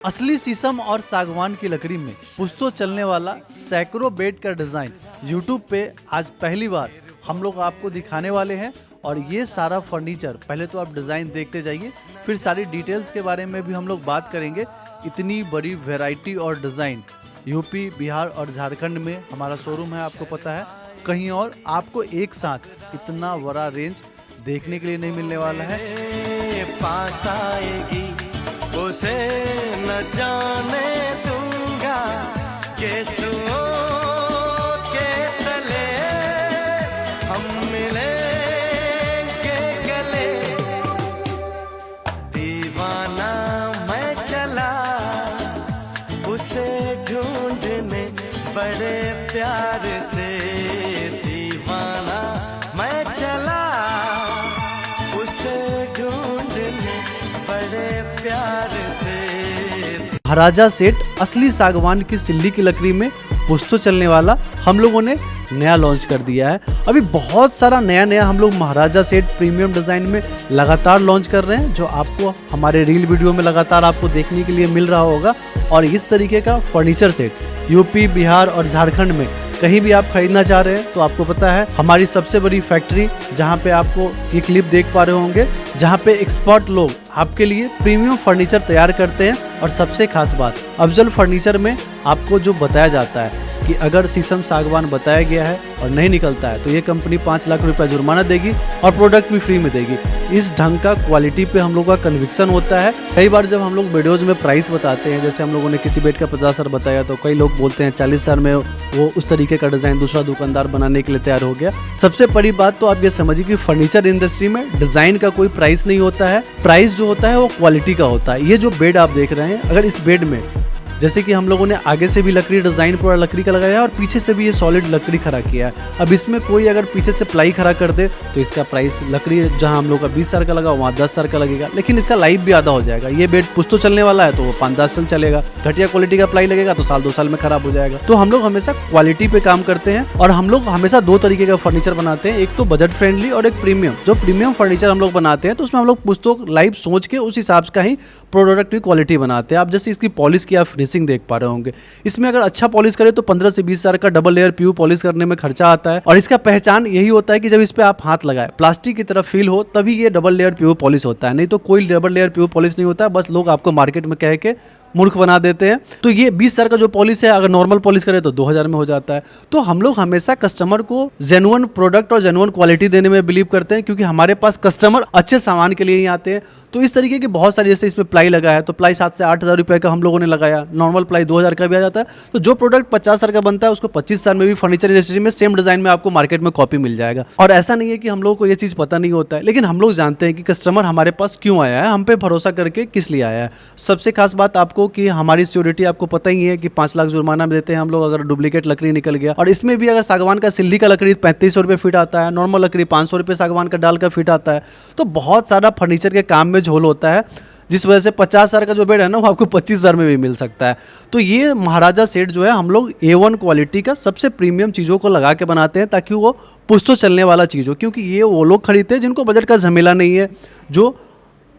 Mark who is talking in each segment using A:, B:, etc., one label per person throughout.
A: असली शीशम और सागवान की लकड़ी में पुश्तों चलने वाला सैकड़ों बेड का डिजाइन YouTube पे आज पहली बार हम लोग आपको दिखाने वाले हैं। और ये सारा फर्नीचर पहले तो आप डिज़ाइन देखते जाइए, फिर सारी डिटेल्स के बारे में भी हम लोग बात करेंगे। इतनी बड़ी वैरायटी और डिज़ाइन यूपी, बिहार और झारखंड में हमारा शोरूम है, आपको पता है। कहीं और आपको एक साथ इतना बड़ा रेंज देखने के लिए नहीं मिलने वाला है।
B: पास आएगी उसे न जाने दूंगा केसुओं के तले हम मिलेंगे गले। दीवाना मैं चला उसे ढूंढने बड़े प्यार से। दीवाना मैं चला उसे ढूंढने बड़े प्यार से।
A: महाराजा सेट असली सागवान की सिल्ली की लकड़ी में पुश्तों चलने वाला हम लोगों ने नया लॉन्च कर दिया है। अभी बहुत सारा नया हम लोग महाराजा सेट प्रीमियम डिज़ाइन में लगातार लॉन्च कर रहे हैं, जो आपको हमारे रील वीडियो में लगातार आपको देखने के लिए मिल रहा होगा। और इस तरीके का फर्नीचर सेट यूपी, बिहार और झारखंड में कहीं भी आप खरीदना चाह रहे हैं तो आपको पता है हमारी सबसे बड़ी फैक्ट्री, जहां पे आपको ये क्लिप देख पा रहे होंगे, जहां पे एक्सपर्ट लोग आपके लिए प्रीमियम फर्नीचर तैयार करते हैं। और सबसे खास बात, अफजल फर्नीचर में आपको जो बताया जाता है कि अगर शीशम सागवान बताया गया है और नहीं निकलता है तो ये कंपनी 5 लाख रुपए जुर्माना देगी और प्रोडक्ट भी फ्री में देगी। इस ढंग का क्वालिटी पे हम लोग का कन्विक्शन होता है। कई बार जब हम लोग वीडियोज में प्राइस बताते हैं, जैसे हम लोगों ने किसी बेड का 50,000 बताया तो कई लोग बोलते हैं 40,000 में वो उस तरीके का डिज़ाइन दूसरा दुकानदार बनाने के लिए तैयार हो गया। सबसे बड़ी बात तो आप ये समझिए कि फर्नीचर इंडस्ट्री में डिज़ाइन का कोई प्राइस नहीं होता है, प्राइस जो होता है वो क्वालिटी का होता है। ये जो बेड आप देख रहे हैं, अगर इस बेड में जैसे कि हम लोगों ने आगे से भी लकड़ी डिज़ाइन पूरा लकड़ी का लगाया है और पीछे से भी ये सॉलिड लकड़ी खड़ा किया है। अब इसमें कोई अगर पीछे से प्लाई खड़ा कर दे तो इसका प्राइस लकड़ी जहां हम लोग का 20,000 का लगा वहाँ 10,000 का लगेगा, लेकिन इसका लाइफ भी आधा हो जाएगा। ये बेड पुश्तों चलने वाला है तो वो 5-10 साल चलेगा। घटिया क्वालिटी का प्लाई लगेगा तो 1-2 साल में खराब हो जाएगा। तो हम लोग हमेशा क्वालिटी पे काम करते हैं और हम लोग हमेशा 2 तरीके का फर्नीचर बनाते हैं, एक तो बजट फ्रेंडली और एक प्रीमियम। जो प्रीमियम फर्नीचर हम लोग बनाते हैं तो उसमें हम लोग पुश्तों लाइफ सोच के उस हिसाब का ही प्रोडक्ट की क्वालिटी बनाते हैं। आप जैसे इसकी पॉलिश की आप फिनिशिंग देख पा रहे होंगे, इसमें अगर अच्छा पॉलिश करें तो 15 से 20,000 का डबल लेयर प्यू पॉलिश करने में खर्चा आता है। और इसका पहचान यही होता है कि जब इस पे आप हाथ लगाए प्लास्टिक की तरफ फील हो तभी ये डबल लेयर प्यू पॉलिश होता है, नहीं तो कोई डबल लेयर प्यू पॉलिश नहीं होता है। बस लोग आपको मार्केट में कह के मूर्ख बना देते हैं। तो ये 20,000 का जो पॉलिश है अगर नॉर्मल पॉलिश करें तो 2,000 में हो जाता है। तो हम लोग हमेशा कस्टमर को जेन्युइन प्रोडक्ट और जेन्युइन क्वालिटी देने में बिलीव करते हैं, क्योंकि हमारे पास कस्टमर अच्छे सामान के लिए ही आते हैं। तो इस तरीके की बहुत सारी, जैसे इसमें प्लाई लगा है तो प्लाई 7 से 8,000 रुपये का हम लोगों ने लगाया, नॉर्मल प्लाई 2,000 का भी आ जाता है। तो जो प्रोडक्ट 50,000 का बनता है उसको 25,000 में भी फर्नीचर इंडस्ट्री में सेम डिजाइन में आपको मार्केट में कॉपी मिल जाएगा। और ऐसा नहीं है कि हम लोगों को ये चीज़ पता नहीं होता है, लेकिन हम लोग जानते हैं कि कस्टमर हमारे पास क्यों आया है, हम पे भरोसा करके किस लिए आया है। सबसे खास बात आपको कि हमारी सिक्योरिटी आपको पता ही है कि 5 लाख जुर्माना देते हैं हम लोग अगर डुप्लीकेट लकड़ी निकल गया। और इसमें भी अगर सागवान का सिल्ली का लकड़ी 3500 रुपये फीट आता है, नॉर्मल लकड़ी 500 रुपये सागवान का डाल का फीट आता है। तो बहुत सारा फर्नीचर के काम में झोल होता है, जिस वजह से 50,000 का जो बेड है ना वो आपको 25,000 में भी मिल सकता है। तो ये महाराजा सेट जो है हम लोग A1 क्वालिटी का सबसे प्रीमियम चीज़ों को लगा के बनाते हैं, ताकि वो पुश्तों चलने वाला चीज़ हो। क्योंकि ये वो लोग खरीदते हैं जिनको बजट का झमेला नहीं है, जो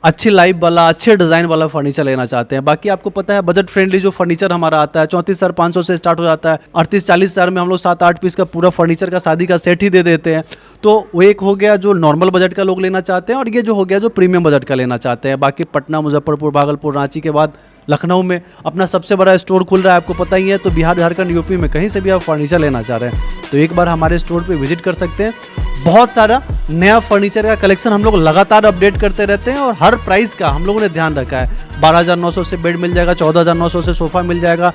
A: अच्छी लाइफ वाला, अच्छे डिज़ाइन वाला फर्नीचर लेना चाहते हैं। बाकी आपको पता है बजट फ्रेंडली जो फर्नीचर हमारा आता है 34,500 से स्टार्ट हो जाता है। 38-40,000 में हम लोग 7-8 पीस का पूरा फर्नीचर का शादी का सेट ही दे देते हैं। तो वो एक हो गया जो नॉर्मल बजट का लोग लेना चाहते हैं, और ये जो हो गया जो प्रीमियम बजट का लेना चाहते हैं। बाकी पटना, मुजफ्फरपुर, भागलपुर, रांची के बाद लखनऊ में अपना सबसे बड़ा स्टोर खुल रहा है, आपको पता ही है। तो बिहार, झारखंड, यूपी में कहीं से भी आप फर्नीचर लेना चाह रहे हैं तो एक बार हमारे स्टोर पे विजिट कर सकते हैं। बहुत सारा नया फर्नीचर का कलेक्शन हम लोग लगातार अपडेट करते रहते हैं, और हर प्राइस का हम लोगों ने ध्यान रखा है। 12,900 से बेड मिल जाएगा, 14,900 से सोफ़ा मिल जाएगा,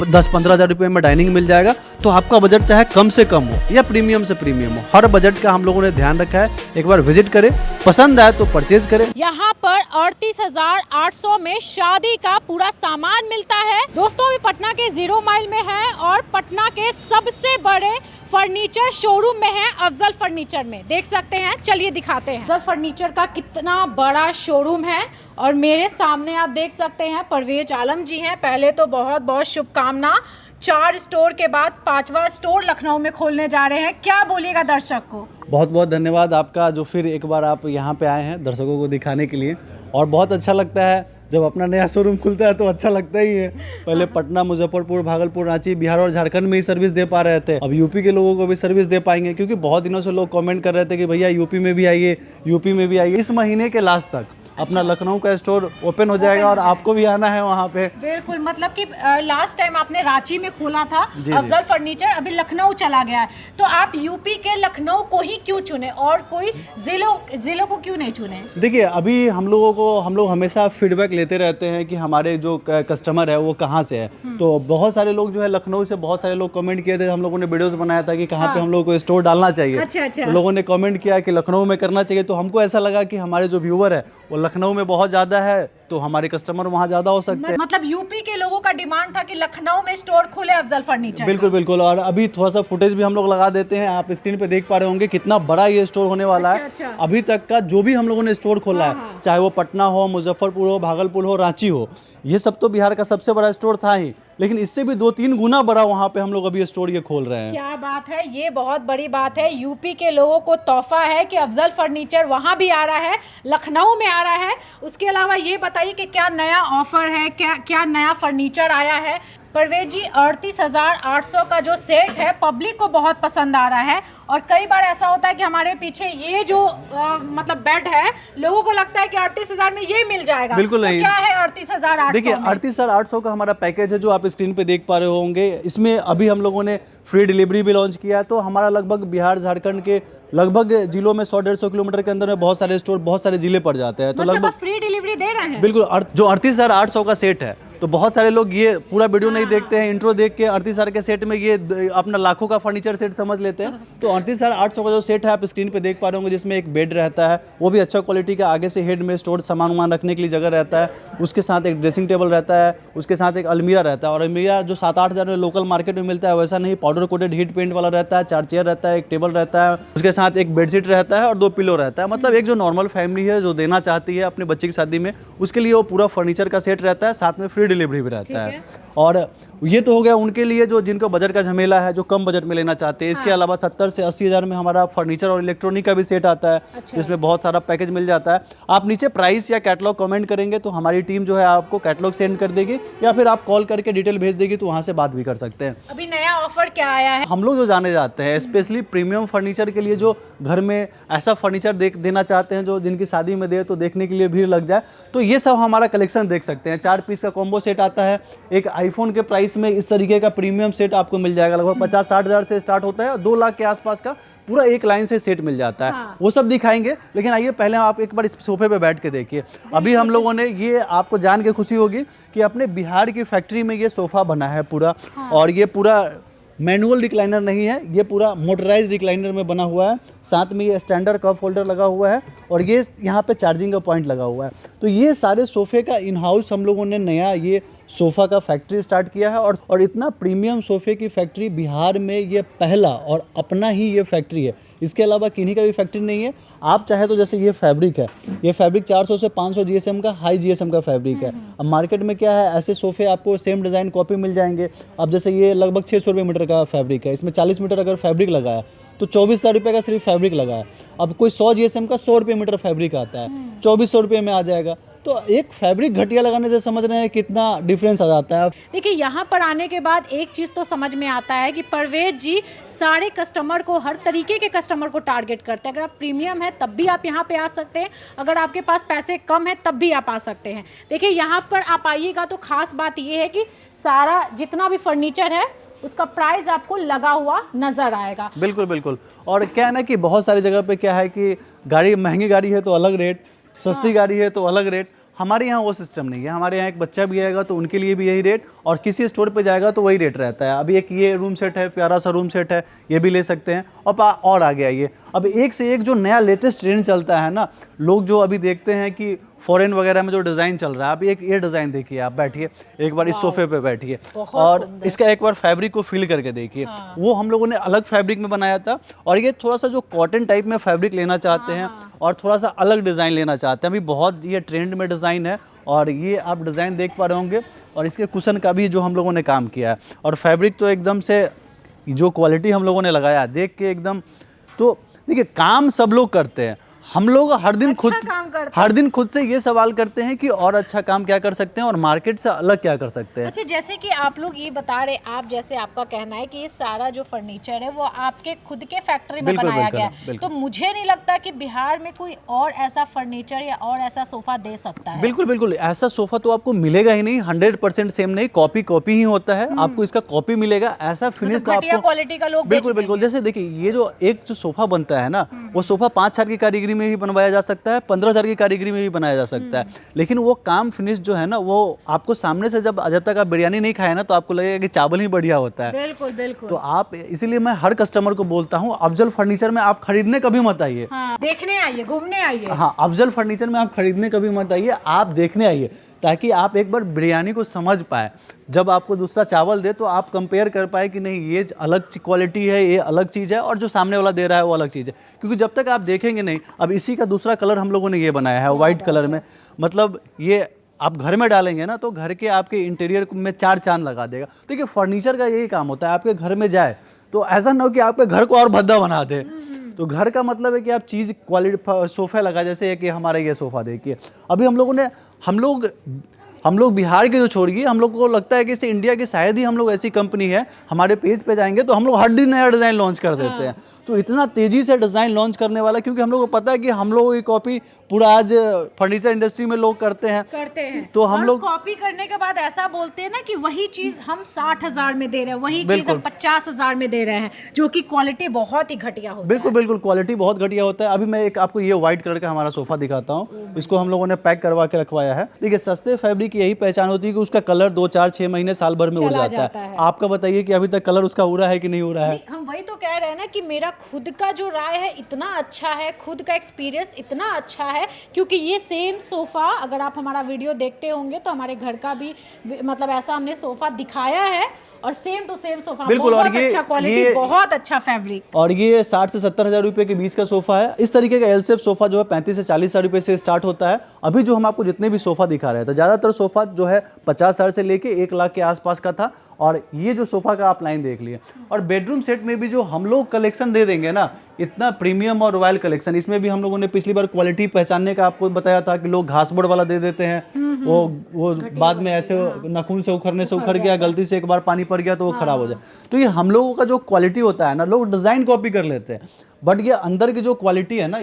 A: 10-15,000 रुपये में डाइनिंग मिल जाएगा। तो आपका बजट चाहे कम से कम हो या प्रीमियम से प्रीमियम हो, हर बजट का हम लोगों ने ध्यान रखा है। एक बार विजिट करें, पसंद आए तो परचेज करें।
C: यहाँ पर 38,800 में शादी का पूरा सामान मिलता है। दोस्तों अभी पटना के 0 माइल में है और पटना के सबसे बड़े फर्नीचर शोरूम में है, अफजल फर्नीचर में। देख सकते हैं, चलिए दिखाते हैं अफजल फर्नीचर का कितना बड़ा शोरूम है। और मेरे सामने आप देख सकते हैं परवेज आलम जी हैं। पहले तो बहुत बहुत शुभकामना, 4 स्टोर के बाद 5वां स्टोर लखनऊ में खोलने जा रहे हैं। क्या बोलिएगा दर्शक को?
A: बहुत बहुत धन्यवाद आपका, जो फिर एक बार आप यहाँ पे आए हैं दर्शकों को दिखाने के लिए। और बहुत अच्छा लगता है जब अपना नया शोरूम खुलता है तो अच्छा लगता ही है। पहले पटना, मुजफ्फरपुर, भागलपुर, रांची, बिहार और झारखंड में ही सर्विस दे पा रहे थे, अब यूपी के लोगों को भी सर्विस दे पाएंगे, क्योंकि बहुत दिनों से लोग कमेंट कर रहे थे कि भैया यूपी में भी आइए, यूपी में भी आइए। इस महीने के लास्ट तक अपना लखनऊ का स्टोर ओपन हो जाएगा और आपको भी आना है वहाँ पे।
C: बिल्कुल, मतलब कि लास्ट टाइम आपने रांची में खोला था
A: जी,
C: अफजल फर्नीचर, अभी लखनऊ चला गया है, तो आप यूपी के लखनऊ को ही क्यों चुने और कोई जिलों को क्यों नहीं चुने?
A: देखिए, अभी हम लोग हमेशा फीडबैक लेते रहते हैं कि हमारे जो कस्टमर है वो कहाँ से है। तो बहुत सारे लोग जो है लखनऊ से, बहुत सारे लोग कमेंट किए थे, हम लोगों ने वीडियोस बनाया था कि कहाँ पे हम लोग को स्टोर डालना चाहिए।
C: अच्छा।
A: तो लोगों ने कमेंट किया कि लखनऊ में करना चाहिए, तो हमको ऐसा लगा कि हमारे जो व्यूअर है वो लखनऊ में बहुत ज़्यादा है, तो हमारे कस्टमर वहाँ ज़्यादा हो सकते हैं।
C: मतलब यूपी के लोगों का डिमांड था कि लखनऊ में स्टोर खोले अफजल फर्नीचर।
A: बिल्कुल। और अभी थोड़ा सा फुटेज भी हम लोग लगा देते हैं, आप स्क्रीन पे देख पा रहे होंगे कितना बड़ा ये स्टोर होने वाला है।
C: अच्छा।
A: अभी तक का जो भी हम लोगों ने स्टोर खोला है, चाहे वो पटना हो, मुजफ्फरपुर हो, भागलपुर हो, रांची हो, ये सब तो बिहार का सबसे बड़ा स्टोर था ही, लेकिन इससे भी 2-3 गुना बड़ा वहाँ पे हम लोग अभी स्टोर ये खोल रहे हैं।
C: क्या बात है, ये बहुत बड़ी बात है। यूपी के लोगों को तोहफा है कि अफजल फर्नीचर वहाँ भी आ रहा है, लखनऊ में आ रहा है। उसके अलावा ये बताइए कि क्या नया ऑफर है, क्या नया फर्नीचर आया है? परवेज जी, 38,800 का जो सेट है पब्लिक को बहुत पसंद आ रहा है, और कई बार ऐसा होता है कि हमारे पीछे ये जो मतलब बेड है, लोगों को लगता है कि 38,000 में ये मिल जाएगा।
A: बिल्कुल नहीं।
C: तो क्या है 38,800?
A: देखिए, 38,800 का हमारा पैकेज है जो आप स्क्रीन पे देख पा रहे होंगे। इसमें अभी हम लोगों ने फ्री डिलीवरी भी लॉन्च किया, तो हमारा लगभग बिहार, झारखंड के लगभग जिलों में 100-150 किलोमीटर के अंदर में बहुत सारे स्टोर, बहुत सारे जिले पड़ जाते हैं, तो
C: मतलब
A: लगभग
C: फ्री डिलीवरी दे रहे हैं।
A: बिल्कुल। जो 38,800 का सेट है, तो बहुत सारे लोग ये पूरा वीडियो नहीं देखते हैं, इंट्रो देख के 38,000 के सेट में ये अपना लाखों का फर्नीचर सेट समझ लेते हैं। तो 38,800 का जो सेट है आप स्क्रीन पे देख पा रहे होंगे, जिसमें एक बेड रहता है, वो भी अच्छा क्वालिटी का, आगे से हेड में स्टोर सामान रखने के लिए जगह रहता है, उसके साथ एक ड्रेसिंग टेबल रहता है, उसके साथ एक अलमीरा रहता है। और अलमीरा जो 7-8 हज़ार में लोकल मार्केट में मिलता है वैसा नहीं, पाउडर कोटेड हीट पेंट वाला रहता है, 4 चेयर रहता है, एक टेबल रहता है, उसके साथ एक बेडशीट रहता है और 2 पिलो रहता है। मतलब एक जो नॉर्मल फैमिली है जो देना चाहती है अपने बच्चे की शादी में, उसके लिए वो पूरा फर्नीचर का सेट रहता है, साथ में फ्री डिलीवरी भी रहता है। और ये तो हो गया उनके लिए जो जिनको बजट का झमेला है, जो कम बजट में लेना चाहते हैं। इसके अलावा 70 से 80 हज़ार में हमारा फर्नीचर और इलेक्ट्रॉनिक का भी सेट आता है, जिसमें बहुत सारा पैकेज मिल जाता है। आप नीचे प्राइस या कैटलॉग कमेंट करेंगे तो हमारी टीम जो है आपको कैटलॉग सेंड कर देगी, या फिर आप कॉल करके डिटेल भेज देगी, तो वहाँ से बात भी कर सकते हैं।
C: अभी नया ऑफर क्या आया है?
A: हम लोग जो जाने जाते हैं स्पेशली प्रीमियम फर्नीचर के लिए, जो घर में ऐसा फर्नीचर देना चाहते हैं जो जिनकी शादी में दे तो देखने के लिए भीड़ लग जाए, तो ये सब हमारा कलेक्शन देख सकते हैं। 4 पीस का कॉम्बो सेट आता है, एक आईफोन के प्राइस में इस तरीके का प्रीमियम सेट आपको मिल जाएगा, लगभग 50-60 हज़ार से स्टार्ट होता है और 2 लाख के आसपास का पूरा एक लाइन से सेट मिल जाता है। वो सब दिखाएंगे, लेकिन आइए पहले आप एक बार इस सोफे पे बैठ के देखिए। अभी हम लोगों ने, ये आपको जान के खुशी होगी कि अपने बिहार की फैक्ट्री में ये सोफा बना है पूरा, और ये पूरा मैनुअल रिक्लाइनर नहीं है, ये पूरा मोटराइज रिक्लाइनर में बना हुआ है। साथ में ये स्टैंडर्ड कप होल्डर लगा हुआ है और ये यहाँ पे चार्जिंग का पॉइंट लगा हुआ है। तो ये सारे सोफ़े का इन हाउस हम लोगों ने नया ये सोफ़ा का फैक्ट्री स्टार्ट किया है, और इतना प्रीमियम सोफ़े की फैक्ट्री बिहार में ये पहला और अपना ही ये फैक्ट्री है। इसके अलावा किन्हीं का भी फैक्ट्री नहीं है। आप चाहे तो जैसे ये फैब्रिक है, ये फैब्रिक 400 से 500 GSM का हाई GSM का फैब्रिक है। अब मार्केट में क्या है, ऐसे सोफ़े आपको सेम डिज़ाइन कॉपी मिल जाएंगे। अब जैसे ये लगभग 600 रुपये मीटर का फैब्रिक है, इसमें 40 मीटर अगर फैब्रिक लगा है तो 2400 रुपये का सिर्फ फैब्रिक लगा है। अब कोई 100 GSM का 100 रुपये मीटर फैब्रिक आता है, 2400 रुपये में आ जाएगा। तो एक फैब्रिक घटिया लगाने से समझ रहे हैं कितना डिफरेंस आ जाता है।
C: देखिए, यहाँ पर आने के बाद एक चीज़ तो समझ में आता है कि परवेज जी सारे कस्टमर को, हर तरीके के कस्टमर को टारगेट करते हैं। अगर आप प्रीमियम है तब भी आप यहाँ पे आ सकते हैं, अगर आपके पास पैसे कम है तब भी आप आ सकते हैं। देखिए, यहाँ पर आप आइएगा तो खास बात ये है कि सारा जितना भी फर्नीचर है उसका प्राइस आपको लगा हुआ नजर आएगा।
A: बिल्कुल। और क्या है ना कि बहुत सारी जगह पे क्या है कि गाड़ी महंगी गाड़ी है तो अलग रेट, सस्ती गाड़ी है तो अलग रेट। हमारे यहाँ वो सिस्टम नहीं है। हमारे यहाँ एक बच्चा भी आएगा तो उनके लिए भी यही रेट, और किसी स्टोर पे जाएगा तो वही रेट रहता है। अभी एक ये रूम सेट है, प्यारा सा रूम सेट है, ये भी ले सकते हैं। और आ गया ये, अब एक से एक जो नया लेटेस्ट ट्रेंड चलता है ना, लोग जो अभी देखते हैं कि फॉरेन वगैरह में जो डिज़ाइन चल रहा है, आप एक ये डिज़ाइन देखिए, आप बैठिए एक बार इस सोफे पे बैठिए और इसका एक बार फैब्रिक को फील करके देखिए। वो हम लोगों ने अलग फैब्रिक में बनाया था, और ये थोड़ा सा जो कॉटन टाइप में फैब्रिक लेना चाहते हैं और थोड़ा सा अलग डिज़ाइन लेना चाहते हैं, अभी बहुत ये ट्रेंड में डिज़ाइन है। और ये आप डिज़ाइन देख पा रहे होंगे, और इसके कुशन का भी जो हम लोगों ने काम किया है, और फैब्रिक तो एकदम से जो क्वालिटी हम लोगों ने लगाया देख के एकदम, तो देखिए काम सब लोग करते हैं, हम लोग हर दिन
C: काम करते हैं।
A: हर दिन खुद से ये सवाल करते हैं कि और अच्छा काम क्या कर सकते हैं और मार्केट से अलग क्या कर सकते हैं।
C: अच्छा, जैसे कि आप लोग ये बता रहे, आप जैसे आपका कहना है कि ये सारा जो फर्नीचर है वो आपके खुद के फैक्ट्री में
A: बिल्कुल,
C: बनाया
A: बिल्कुल,
C: गया है,
A: बिल्कुल।
C: तो मुझे नहीं लगता कि बिहार में कोई और ऐसा फर्नीचर या और ऐसा सोफा दे सकता है।
A: बिल्कुल बिल्कुल, ऐसा सोफा तो आपको मिलेगा ही नहीं, 100% सेम नहीं, कॉपी कॉपी ही होता है। आपको इसका कॉपी मिलेगा, ऐसा फिनिश तो
C: घटिया
A: आपको
C: क्वालिटी का लोग
A: बिल्कुल
C: बेच
A: बिल्कुल।
C: देंगे।
A: जैसे देखिए, ये जो एक जो सोफा बनता है ना, वो सोफा 5,000 की कारीगरी में भी बनवाया जा सकता है, 15,000 की कारीगरी में भी बनाया जा सकता है, लेकिन वो काम फिनिश जो है ना, वो आपको सामने से जब तक आप बिरयानी नहीं खाए ना, तो आपको लगेगा कि चावल ही बढ़िया होता है।
C: बिल्कुल बिल्कुल।
A: तो आप, इसीलिए मैं हर कस्टमर को बोलता हूँ, अफजल फर्नीचर में आप खरीदने कभी मत आइए।
C: हाँ, देखने आइए, घूमने आइए।
A: हाँ, अफजल फर्नीचर में आप खरीदने कभी मत आइए, आप देखने आइए, ताकि आप एक बार बिरयानी को समझ पाए। जब आपको दूसरा चावल दे तो आप कंपेयर कर पाए कि नहीं, ये अलग क्वालिटी है, ये अलग चीज़ है, और जो सामने वाला दे रहा है वो अलग चीज़ है। क्योंकि जब तक आप देखेंगे नहीं, अब इसी का दूसरा कलर हम लोगों ने ये बनाया है वाइट कलर में, मतलब ये आप घर में डालेंगे ना, तो घर के आपके इंटीरियर में 4 चांद लगा देगा। देखिए, फर्नीचर का यही काम होता है, आपके घर में जाए तो ऐसा ना हो कि आपके घर को और भद्दा बना दे। तो घर का मतलब है कि आप चीज़ क्वालिटी, सोफा लगा, जैसे है कि हमारा ये सोफ़ा देखिए, अभी हम लोग बिहार के जो छोड़िए, हम लोग को लगता है कि इसे इंडिया की शायद ही हम लोग ऐसी कंपनी है, हमारे पेज पे जाएंगे तो हम लोग हर दिन नया डिज़ाइन लॉन्च कर देते हैं। तो इतना तेज़ी से डिज़ाइन लॉन्च करने वाला, क्योंकि हम लोग को पता है कि हम लोगों की कॉपी पूरा आज फर्नीचर इंडस्ट्री में लोग करते हैं। तो हम लोग
C: कॉपी करने के बाद ऐसा बोलते हैं ना कि वही चीज हम 60,000 में दे रहे हैं, वही चीज
A: बिल्कुल।
C: हम 50,000 में दे रहे हैं, जो कि क्वालिटी बहुत ही घटिया होती है।
A: बिल्कुल बिल्कुल, क्वालिटी बहुत घटिया होता है। अभी मैं एक आपको ये व्हाइट कलर का हमारा सोफ़ा दिखाता हूँ, इसको हम लोगों ने पैक करवा के रखवाया है। देखिए, सस्ते फैब्रिक की यही पहचान होती है कि उसका कलर 2, 4, 6 महीने, साल भर में उड़
C: चला
A: जाता
C: जाता
A: है।
C: है।
A: आपका बताइए कि अभी तक कलर उसका उड़ा है कि नहीं उड़ा है?
C: नहीं, हम वही तो कह रहे हैं ना कि मेरा खुद का जो राय है इतना अच्छा है, खुद का एक्सपीरियंस इतना अच्छा है, क्योंकि ये सेम सोफा, अगर आप हमारा वीडियो देखते होंगे तो हमारे घर का भी मतलब ऐसा हमने सोफा दिखाया है, और सेम टू सेम सोफा,
A: बिल्कुल।
C: बहुत
A: और ये
C: अच्छा क्वालिटी, बहुत अच्छा फैब्रिक।
A: और ये 60 से 70 हज़ार रुपये के बीच का सोफ़ा है। इस तरीके का एल शेप सोफ़ा जो है 35 से 40 हज़ार रुपये से स्टार्ट होता है। अभी जो हम आपको जितने भी सोफ़ा दिखा रहे थे, ज़्यादातर सोफ़ा जो है 50 हज़ार से लेके 1 लाख के आसपास का था, और ये जो सोफ़ा का आप लाइन देख लिए। और बेडरूम सेट में भी जो हम लोग कलेक्शन दे देंगे ना, इतना प्रीमियम और रॉयल कलेक्शन, इसमें भी हम लोगों ने पिछली बार क्वालिटी पहचानने का आपको बताया था कि लोग घास बोर्ड वाला दे देते हैं, वो बाद में ऐसे नाखून से उखड़ने से उखड़ गया, गलती से एक बार पानी पड़ गया तो वो खराब हो जाए। तो ये हम लोगों का जो क्वालिटी होता है ना, लोग डिज़ाइन कॉपी कर लेते हैं, बट ये अंदर की जो क्वालिटी है ना,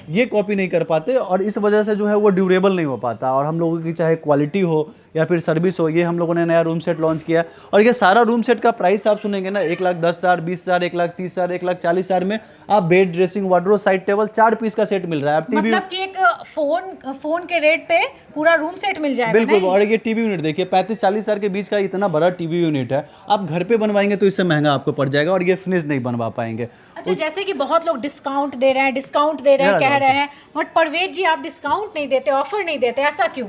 A: ये कॉपी नहीं कर पाते, और इस वजह से जो है वो ड्यूरेबल नहीं हो पाता। और हम लोगों की चाहे क्वालिटी हो या फिर सर्विस हो, ये हम लोगों ने नया रूम सेट लॉन्च किया है। और ये सारा रूम सेट का प्राइस आप सुनेंगे ना, 1,10,000, 20,000, 1,30,000, 1,40,000 में आप bed, dressing, wardrobe, side table 4 piece का सेट मिल रहा है। आप टीवी,
C: मतलब कि एक फोन के रेट पे पूरा रूम सेट मिल जाएगा।
A: बिल्कुल।
C: नहीं?
A: और ये टीवी यूनिट देखिए, 35-40 हज़ार के बीच का इतना बड़ा टीवी यूनिट है। आप घर पे बनवाएंगे तो इससे महंगा आपको पड़ जाएगा, और ये फिनिश नहीं बनवा पाएंगे।
C: अच्छा, जैसे कि बहुत लोग डिस्काउंट दे रहे हैं, डिस्काउंट दे रहे हैं, कह रहे हैं, बट परवेज जी आप डिस्काउंट नहीं देते, ऑफर नहीं देते, ऐसा क्यों?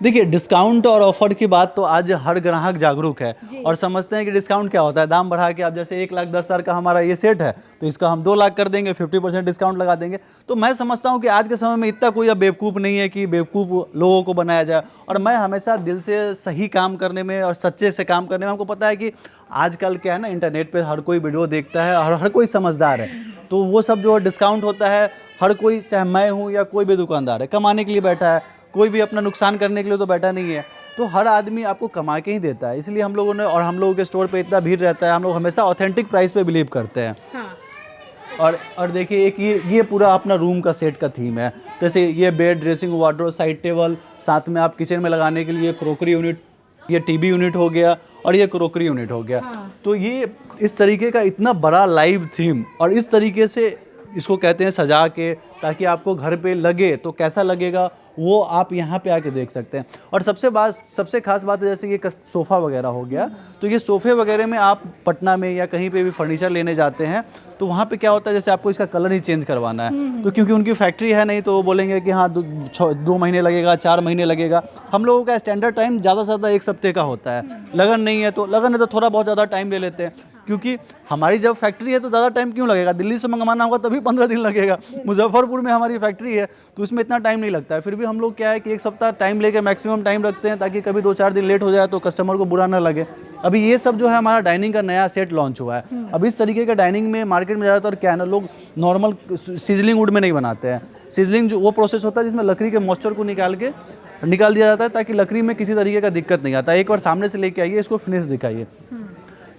A: देखिए, डिस्काउंट और ऑफर की बात तो आज हर ग्राहक जागरूक है और समझते हैं कि डिस्काउंट क्या होता है। दाम बढ़ा के, आप जैसे 1,10,000 का हमारा ये सेट है तो इसका हम 2 लाख कर देंगे, 50% डिस्काउंट लगा देंगे। तो मैं समझता हूं कि आज के समय में इतना कोई अब बेवकूफ़ नहीं है कि बेवकूफ़ लोगों को बनाया जाए। और मैं हमेशा दिल से सही काम करने में और सच्चे से काम करने में, हमको पता है कि आजकल क्या है ना, इंटरनेट पर हर कोई वीडियो देखता है और हर कोई समझदार है, तो वो सब जो डिस्काउंट होता है, हर कोई, चाहे मैं हूँ या कोई भी दुकानदार है, कमाने के लिए बैठा है, कोई भी अपना नुकसान करने के लिए तो बैठा नहीं है। तो हर आदमी आपको कमा के ही देता है। इसलिए हम लोगों ने, और हम लोगों के स्टोर पे इतना भीड़ रहता है, हम लोग हमेशा ऑथेंटिक प्राइस पे बिलीव करते हैं।
C: हाँ।
A: और देखिए, एक ये पूरा अपना रूम का सेट का थीम है। जैसे ये bed, dressing, wardrobe, side table, साथ में आप किचन में लगाने के लिए क्रोकरी यूनिट, ये टीवी यूनिट हो गया और ये क्रोकरी यूनिट हो गया। तो ये इस तरीके का इतना बड़ा लाइव थीम, और इस तरीके से इसको कहते हैं सजा के, ताकि आपको घर पे लगे तो कैसा लगेगा वो आप यहाँ पे आके देख सकते हैं। और सबसे खास बात है, जैसे ये सोफ़ा वगैरह हो गया, तो ये सोफ़े वगैरह में आप पटना में या कहीं पे भी फर्नीचर लेने जाते हैं तो वहाँ पे क्या होता है, जैसे आपको इसका कलर ही चेंज करवाना है, तो क्योंकि उनकी फैक्ट्री है नहीं, तो वो बोलेंगे कि हाँ 2 महीने लगेगा, 4 महीने लगेगा। हम लोगों का स्टैंडर्ड टाइम ज़्यादा से ज़्यादा 1 हफ्ते का होता है। लगन नहीं है तो थोड़ा बहुत ज़्यादा टाइम ले लेते हैं। क्योंकि हमारी जब फैक्ट्री है तो ज़्यादा टाइम क्यों लगेगा, दिल्ली से मंगवाना होगा तभी 15 दिन लगेगा। मुजफ्फरपुर में हमारी फैक्ट्री है तो उसमें इतना टाइम नहीं लगता है। फिर भी हम लोग क्या है कि एक सप्ताह टाइम लेके मैक्सिमम टाइम रखते हैं ताकि कभी 2-4 दिन लेट हो जाए तो कस्टमर को बुरा ना लगे। अभी ये सब जो है हमारा डाइनिंग का नया सेट लॉन्च हुआ है। अब इस तरीके का डाइनिंग में मार्केट में ज़्यादातर क्या है ना, लोग नॉर्मल सीजलिंग वुड में नहीं बनाते हैं। सीजलिंग जो वो प्रोसेस होता है जिसमें लकड़ी के मॉइस्चर को निकाल दिया जाता है ताकि लकड़ी में किसी तरीके का दिक्कत नहीं आता। एक बार सामने से लेके आइए, इसको फिनिश दिखाइए।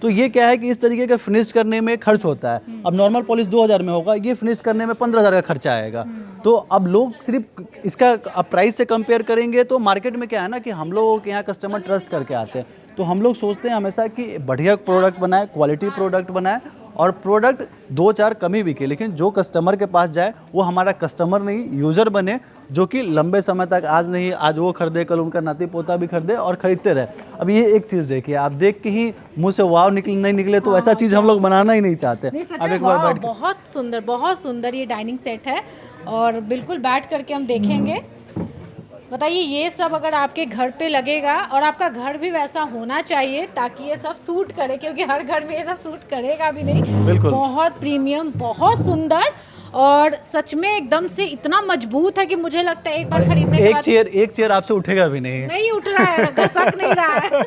A: तो ये क्या है कि इस तरीके का फिनिश करने में खर्च होता है। अब नॉर्मल पॉलिश 2000 में होगा, ये फिनिश करने में 15,000 का खर्चा आएगा। तो अब लोग सिर्फ इसका अब प्राइस से कंपेयर करेंगे तो मार्केट में क्या है ना कि हम लोगों के यहाँ कस्टमर ट्रस्ट करके आते हैं। तो हम लोग सोचते हैं हमेशा कि बढ़िया प्रोडक्ट बनाए, क्वालिटी प्रोडक्ट बनाए और प्रोडक्ट 2-4 कम ही बिके, लेकिन जो कस्टमर के पास जाए वो हमारा कस्टमर नहीं यूज़र बने, जो कि लंबे समय तक आज नहीं आज वो खरीदे, कल उनका नाती पोता भी खरीदे और ख़रीदते रहे। अब ये एक चीज़ देखिए, आप देख के ही मुंह से वाव नहीं निकले तो ऐसा चीज़ हम लोग बनाना ही नहीं चाहते। अब एक बार बैठ
C: बहुत सुंदर ये डाइनिंग सेट है और बिल्कुल बैठ करके हम देखेंगे। बताइए, ये सब अगर आपके घर पे लगेगा और आपका घर भी वैसा होना चाहिए ताकि ये सब सूट करे, क्योंकि हर घर में ये सब सूट करेगा भी नहीं।
A: बिल्कुल।
C: बहुत प्रीमियम, बहुत सुंदर और सच में एकदम से इतना मजबूत है कि मुझे लगता है एक बार खरीदने के बाद
A: एक चेयर आपसे उठेगा भी नहीं
C: उठ रहा है, घसक नहीं रहा है।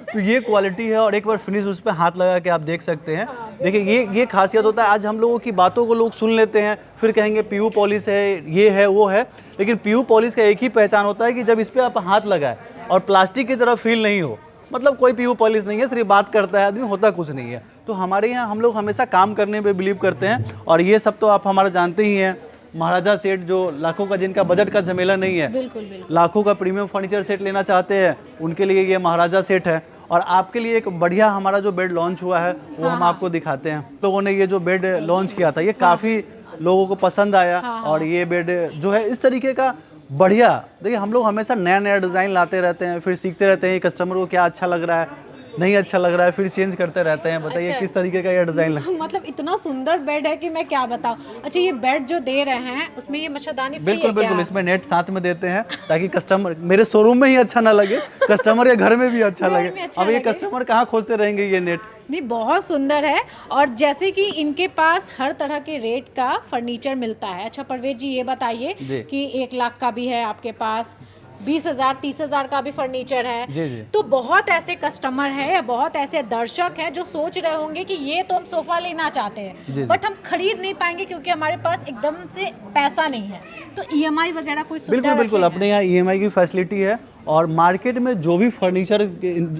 A: तो ये क्वालिटी है और एक बार फिनिश उस पर हाथ लगा के आप देख सकते हैं। देखिए ये खासियत होता है। आज हम लोगों की बातों को लोग सुन लेते हैं, फिर कहेंगे पीयू पॉलिश है, ये है वो है, लेकिन पीयू पॉलिश का एक ही पहचान होता है कि जब इस पर आप हाथ लगाए और प्लास्टिक की तरह फील नहीं हो, मतलब कोई पीयू पॉलिश नहीं है, सिर्फ बात करता है आदमी, होता कुछ नहीं है। तो हमारे यहाँ हम लोग हमेशा काम करने पे बिलीव करते हैं और ये सब तो आप हमारा जानते ही हैं। महाराजा सेट जो लाखों का, जिनका बजट का झमेला नहीं है,
C: बिल्कुल।
A: लाखों का प्रीमियम फर्नीचर सेट लेना चाहते हैं, उनके लिए ये महाराजा सेट है। और आपके लिए एक बढ़िया हमारा जो बेड लॉन्च हुआ है वो हम आपको दिखाते हैं। लोगों ने ये जो बेड लॉन्च किया था ये काफ़ी लोगों को पसंद आया और ये बेड जो है इस तरीके का बढ़िया। देखिए, हम लोग हमेशा नया डिज़ाइन लाते रहते हैं, फिर सीखते रहते हैं कस्टमर को क्या अच्छा लग रहा है, नहीं अच्छा लग रहा है, फिर चेंज करते रहते हैं। बताइए किस तरीके का ये डिज़ाइन लगा।
C: मतलब इतना सुंदर बेड है कि मैं क्या बताऊं। अच्छा, ये बेड जो दे रहे हैं उसमें ये मच्छरदानी फ्री है क्या?
A: बिल्कुल, इसमें नेट साथ में देते हैं ताकि कस्टमर मेरे शोरूम में ही अच्छा ना लगे, कस्टमर के घर में भी अच्छा लगे। अब ये कस्टमर कहाँ खोजते रहेंगे ये नेट।
C: नहीं, बहुत सुंदर है और जैसे कि इनके पास हर तरह के रेट का फर्नीचर मिलता है। अच्छा परवेज जी, ये बताइए कि 1 लाख का भी है आपके पास, 20,000 30,000 का भी फर्नीचर है।
A: जी।
C: तो बहुत ऐसे कस्टमर हैं या बहुत ऐसे दर्शक हैं जो सोच रहे होंगे कि ये तो हम सोफा लेना चाहते हैं बट हम खरीद नहीं पाएंगे क्योंकि हमारे पास एकदम से पैसा नहीं है। तो EMI वगैरह कोई सुविधा?
A: बिल्कुल, अपने यहाँ EMI की फैसिलिटी है और मार्केट में जो भी फर्नीचर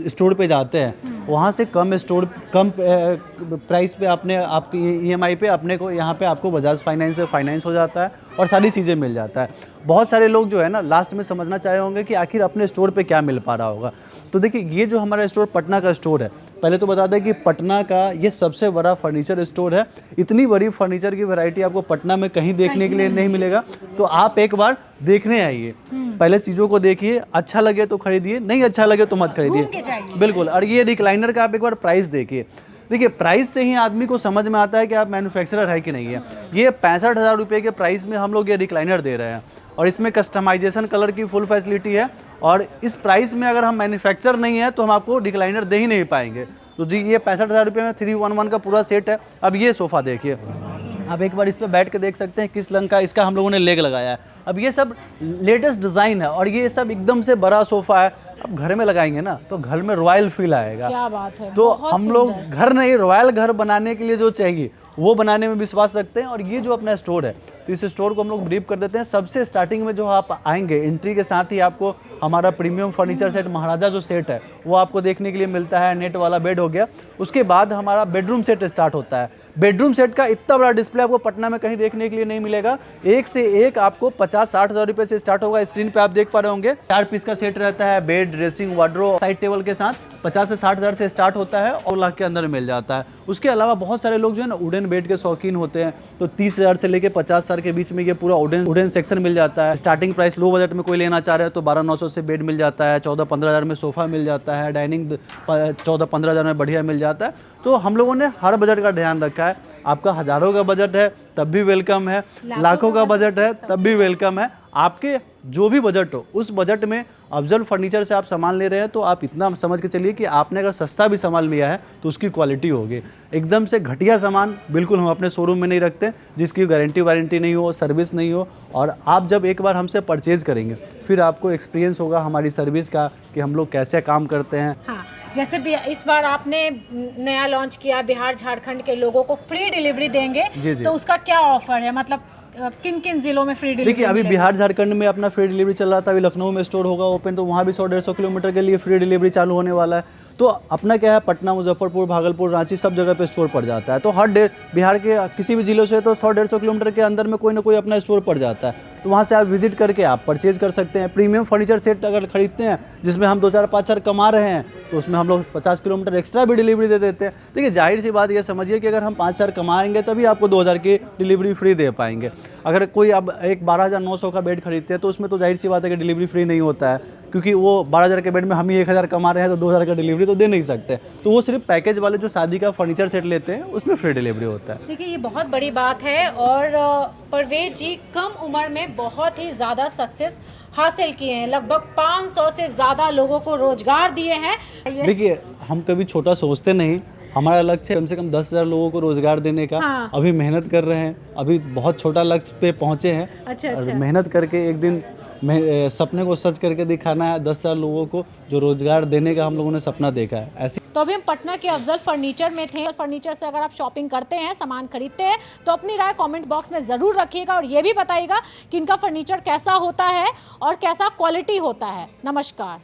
A: स्टोर पे जाते हैं वहाँ से कम प्राइस पे आपकी EMI पे अपने को यहाँ पे आपको बजाज फाइनेंस से फाइनेंस हो जाता है और सारी चीज़ें मिल जाता है। बहुत सारे लोग जो है ना लास्ट में समझना चाहे होंगे कि आखिर अपने स्टोर पे क्या मिल पा रहा होगा। तो देखिए, ये जो हमारा स्टोर पटना का स्टोर है, पहले तो बता दें कि पटना का ये सबसे बड़ा फर्नीचर स्टोर है। इतनी बड़ी फर्नीचर की वैरायटी आपको पटना में कहीं देखने के लिए नहीं मिलेगा। तो आप एक बार देखने आइए, पहले चीज़ों को देखिए, अच्छा लगे तो खरीदिए, नहीं अच्छा लगे तो मत खरीदिए। बिल्कुल। और ये रिक्लाइनर का आप एक बार प्राइस देखिए। देखिए, प्राइस से ही आदमी को समझ में आता है कि आप मैन्युफैक्चरर है कि नहीं है। ये 65,000 रुपये के प्राइस में हम लोग ये रिक्लाइनर दे रहे हैं और इसमें कस्टमाइजेशन कलर की फुल फैसिलिटी है और इस प्राइस में अगर हम मैन्युफैक्चरर नहीं है तो हम आपको रिक्लाइनर दे ही नहीं पाएंगे। तो जी, ये 65,000 रुपये में 311 का पूरा सेट है। अब ये सोफ़ा देखिए, आप एक बार इस पे बैठ के देख सकते हैं किस रंग का इसका हम लोगों ने लेग लगाया है। अब ये सब लेटेस्ट डिज़ाइन है और ये सब एकदम से बड़ा सोफ़ा है। अब घर में लगाएंगे ना तो घर में रॉयल फील आएगा।
C: क्या बात है।
A: तो हम लोग घर नहीं, रॉयल घर बनाने के लिए जो चाहिए वो बनाने में विश्वास रखते हैं। और ये जो अपना स्टोर है तो इस स्टोर को हम लोग ब्रीफ कर देते हैं। सबसे स्टार्टिंग में जो आप आएंगे, एंट्री के साथ ही आपको हमारा प्रीमियम फर्नीचर सेट महाराजा जो सेट है वो आपको देखने के लिए मिलता है। नेट वाला बेड हो गया, उसके बाद हमारा बेडरूम सेट स्टार्ट होता है। बेडरूम सेट का इतना बड़ा डिस्प्ले आपको पटना में कहीं देखने के लिए नहीं मिलेगा। एक से एक आपको 50-60 हज़ार रुपये से स्टार्ट होगा। स्क्रीन पे आप देख पा रहे होंगे 4 पीस का सेट रहता है, bed, dressing, wardrobe, side table के साथ 50 से 60 हज़ार से स्टार्ट होता है और 1 लाख के अंदर मिल जाता है। उसके अलावा बहुत सारे लोग जो है ना वुडन बेड के शौकीन होते हैं, तो 30,000 से लेके 50,000 के बीच में ये पूरा वुडन सेक्शन मिल जाता है। स्टार्टिंग प्राइस लो बजट में कोई लेना चाह रहे हैं तो 12,900 से बेड मिल जाता है, 14-15 हज़ार में सोफ़ा मिल जाता है, डाइनिंग 14-15 हज़ार में बढ़िया मिल जाता है। तो हम लोगों ने हर बजट का ध्यान रखा है। आपका हज़ारों का बजट है तब भी वेलकम है, लाखों का बजट है तब भी वेलकम है। आपके जो भी बजट हो उस बजट में अफजल फर्नीचर से आप सामान ले रहे हैं तो आप इतना समझ के चलिए कि आपने अगर सस्ता भी सामान लिया है तो उसकी क्वालिटी होगी। एकदम से घटिया सामान बिल्कुल हम अपने शोरूम में नहीं रखते, जिसकी गारंटी वारंटी नहीं हो, सर्विस नहीं हो। और आप जब एक बार हमसे परचेज़ करेंगे फिर आपको एक्सपीरियंस होगा हमारी सर्विस का कि हम लोग कैसे काम करते हैं।
C: हाँ, जैसे भी इस बार आपने नया लॉन्च किया, बिहार झारखंड के लोगों को फ्री डिलीवरी देंगे,
A: जी, जी।
C: तो उसका क्या ऑफर है, मतलब किन किन जिलों में फ्री डिलीवरी?
A: देखिए अभी बिहार झारखंड में अपना फ्री डिलीवरी चल रहा था, अभी लखनऊ में स्टोर होगा ओपन, तो वहाँ भी 100-150 किलोमीटर के लिए फ्री डिलीवरी चालू होने वाला है। तो अपना क्या है, पटना, मुजफ्फरपुर, भागलपुर, रांची सब जगह पे स्टोर पड़ जाता है। तो हर बिहार के किसी भी जिलों से तो 100-150 किलोमीटर के अंदर में कोई ना कोई अपना स्टोर पड़ जाता है। तो वहाँ से आप विजिट करके आप परचेज़ कर सकते हैं। प्रीमियम फर्नीचर सेट अगर खरीदते हैं जिसमें हम 2-4-5 कमा रहे हैं तो उसमें हम लोग 50 किलोमीटर एक्स्ट्रा भी डिलीवरी दे देते हैं। देखिए जाहिर सी बात ये समझिए कि अगर हम 5,000 कमाएंगे तभी आपको 2,000 की डिलीवरी फ्री दे पाएंगे। अगर कोई अब एक 12,900 का बेड खरीदते हैं तो उसमें तो जाहिर सी बात है कि डिलीवरी फ्री नहीं होता है, क्योंकि वो 12,000 के बेड में हम ही 1,000 कमा रहे हैं तो 2,000 का डिलीवरी तो दे नहीं सकते। तो वो सिर्फ पैकेज वाले जो शादी का फर्नीचर सेट लेते हैं उसमें फ्री डिलीवरी होता है।
C: देखिए ये बहुत बड़ी बात है और परवेज जी कम उम्र में बहुत ही ज़्यादा सक्सेस हासिल किए हैं, लगभग 500 से ज़्यादा लोगों को रोजगार दिए हैं।
A: देखिए हम कभी छोटा सोचते नहीं, हमारा लक्ष्य है कम से कम 10,000 लोगों को रोजगार देने का।
C: हाँ।
A: अभी मेहनत कर रहे हैं, अभी बहुत छोटा लक्ष्य पे पहुंचे हैं।
C: अच्छा,
A: और
C: अच्छा।
A: मेहनत करके एक दिन सपने को सच करके दिखाना है। 10,000 लोगों को जो रोजगार देने का हम लोगों ने सपना देखा है। ऐसी
C: तो अभी हम पटना के अफजल फर्नीचर में थे। फर्नीचर से अगर आप शॉपिंग करते हैं, सामान खरीदते हैं, तो अपनी राय कमेंट बॉक्स में ज़रूर रखिएगा और ये भी बताइएगा कि इनका फर्नीचर कैसा होता है और कैसा क्वालिटी होता है। नमस्कार।